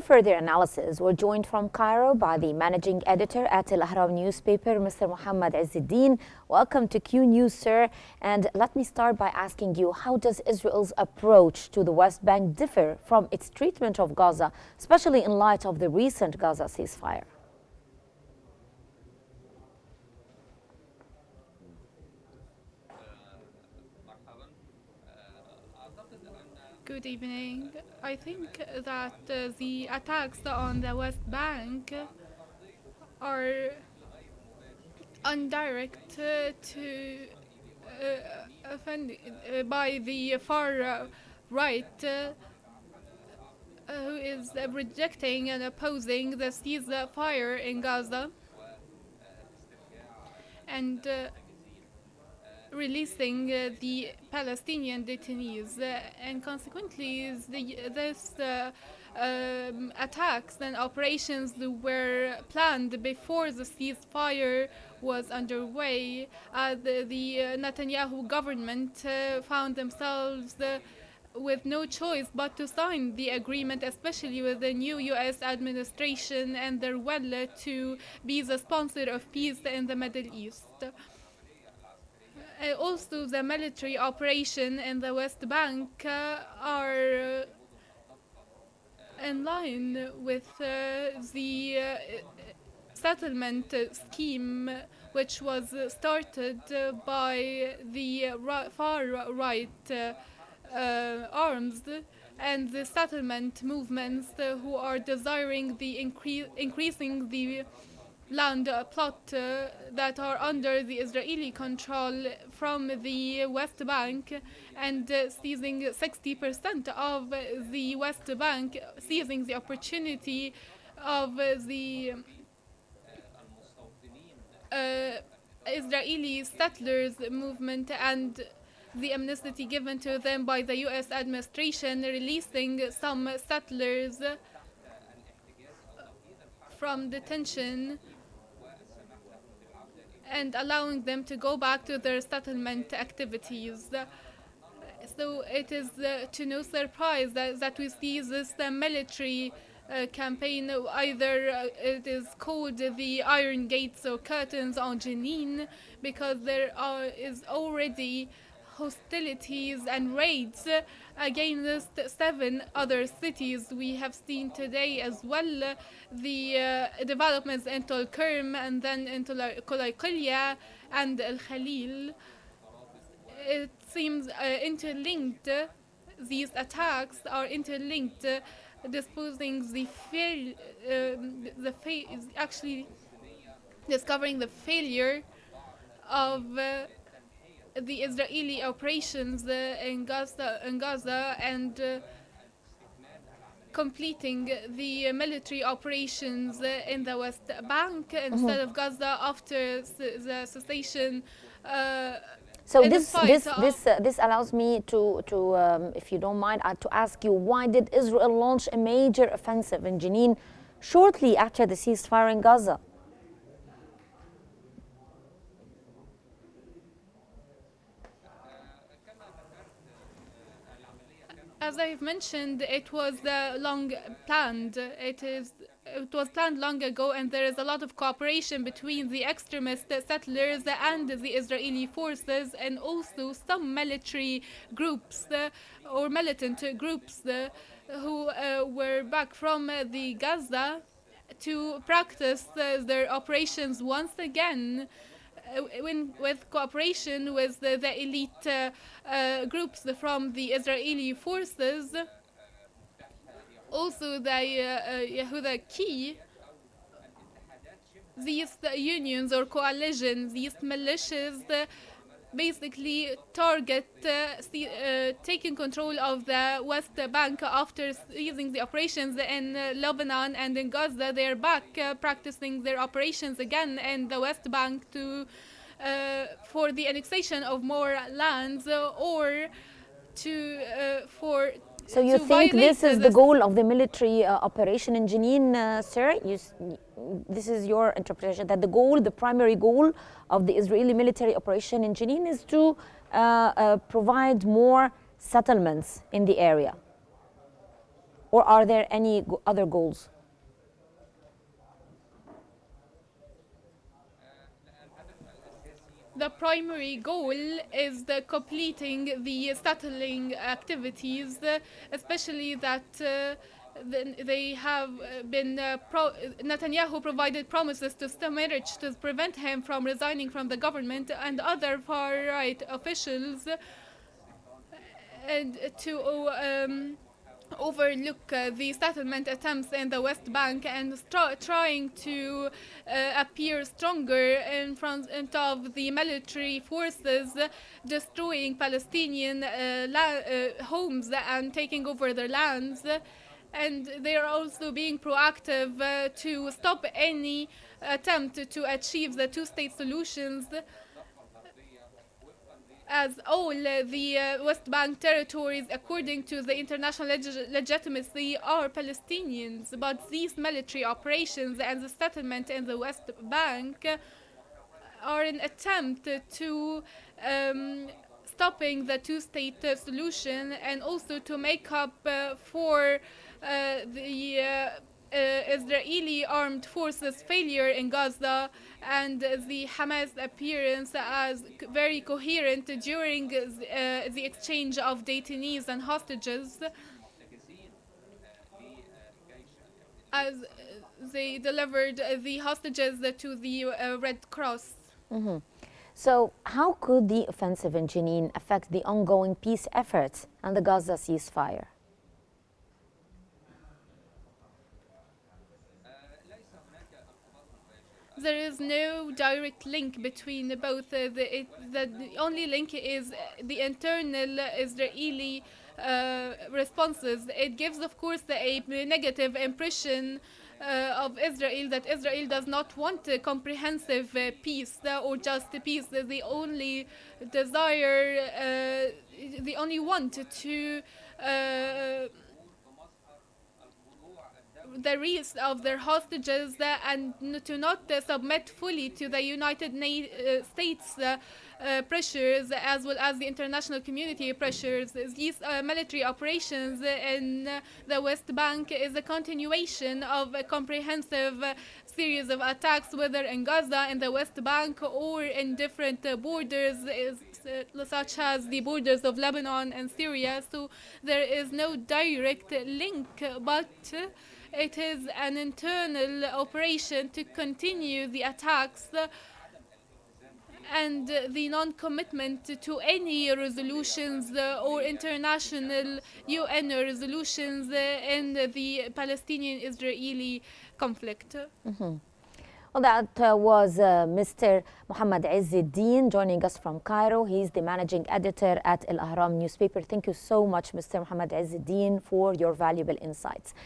further analysis, we're joined from Cairo by the managing editor at Al-Ahram newspaper, Mr. Mohamed Ezz El-Din. Welcome to Qnews, sir. And let me start by asking you, how does Israel's approach to the West Bank differ from its treatment of Gaza, especially in light of the recent Gaza ceasefire? Good evening. I think that the attacks on the West Bank are indirect by the far right who is rejecting and opposing the ceasefire in Gaza and releasing the Palestinian detainees, and consequently this attacks and operations were planned before the ceasefire was underway. The Netanyahu government found themselves with no choice but to sign the agreement, especially with the new US administration and their will to be the sponsor of peace in the Middle East. Also, the military operation in the West Bank are in line with the settlement scheme which was started by the far right arms and the settlement movements who are desiring the increasing the land plot that are under the Israeli control from the West Bank and seizing 60% of the West Bank, seizing the opportunity of the Israeli settlers movement and the amnesty given to them by the US administration, releasing some settlers from detention and allowing them to go back to their settlement activities. So it is to no surprise that we see this military campaign. Either it is called the Iron Gates or Curtains on Jenin, because there is already hostilities and raids against 7 other cities. We have seen today as well the developments in Tul Kerm and then into Qulaqilia and Al Khalil. It seems interlinked. These attacks are interlinked, disposing actually discovering the failure of the Israeli operations in Gaza and completing the military operations in the West Bank instead of Gaza after the cessation. So this allows me to if you don't mind, to ask you, why did Israel launch a major offensive in Jenin shortly after the ceasefire in Gaza? As I've mentioned, it was long planned. It was planned long ago, and there is a lot of cooperation between the extremist settlers and the Israeli forces, and also some military groups or militant groups who were back from the Gaza to practice their operations once again. With cooperation with the elite groups from the Israeli forces, also the Yehuda Key, these unions or coalitions, these militias basically target taking control of the West Bank after seizing the operations in Lebanon and in Gaza. They're back practicing their operations again in the West Bank for the annexation of more lands or So you think this is the goal of the military operation in Jenin, sir? This is your interpretation, that the primary goal of the Israeli military operation in Jenin is to provide more settlements in the area? or are there any other goals? The primary goal is completing the settling activities, especially that they have been Netanyahu provided promises to Stammerich to prevent him from resigning from the government and other far-right officials, and to overlook the settlement attempts in the West Bank and trying to appear stronger in front of the military forces, destroying Palestinian homes and taking over their lands. And they are also being proactive to stop any attempt to achieve the two-state solutions, as all the West Bank territories, according to the international legitimacy, are Palestinians. But these military operations and the settlement in the West Bank are an attempt to stopping the two-state solution, and also to make up for the Israeli armed forces failure in Gaza and the Hamas appearance as very coherent during the exchange of detainees and hostages, as they delivered the hostages to the Red Cross. Mm-hmm. So how could the offensive in Jenin affect the ongoing peace efforts and the Gaza ceasefire? There is no direct link between both. The only link is the internal Israeli responses. It gives, of course, a negative impression of Israel, that Israel does not want a comprehensive peace or just peace. They only desire, they only want to the release of their hostages and to not submit fully to the United States pressures, as well as the international community pressures. These military operations in the West Bank is a continuation of a comprehensive series of attacks, whether in Gaza, in the West Bank, or in different borders, such as the borders of Lebanon and Syria. So there is no direct link, but it is an internal operation to continue the attacks and the non-commitment to any resolutions or international UN resolutions in the Palestinian-Israeli conflict. Mm-hmm. Well, that was Mr. Mohamed Ezz El-Din joining us from Cairo. He's the managing editor at Al Ahram newspaper. Thank you so much, Mr. Mohamed Ezz El-Din, for your valuable insights.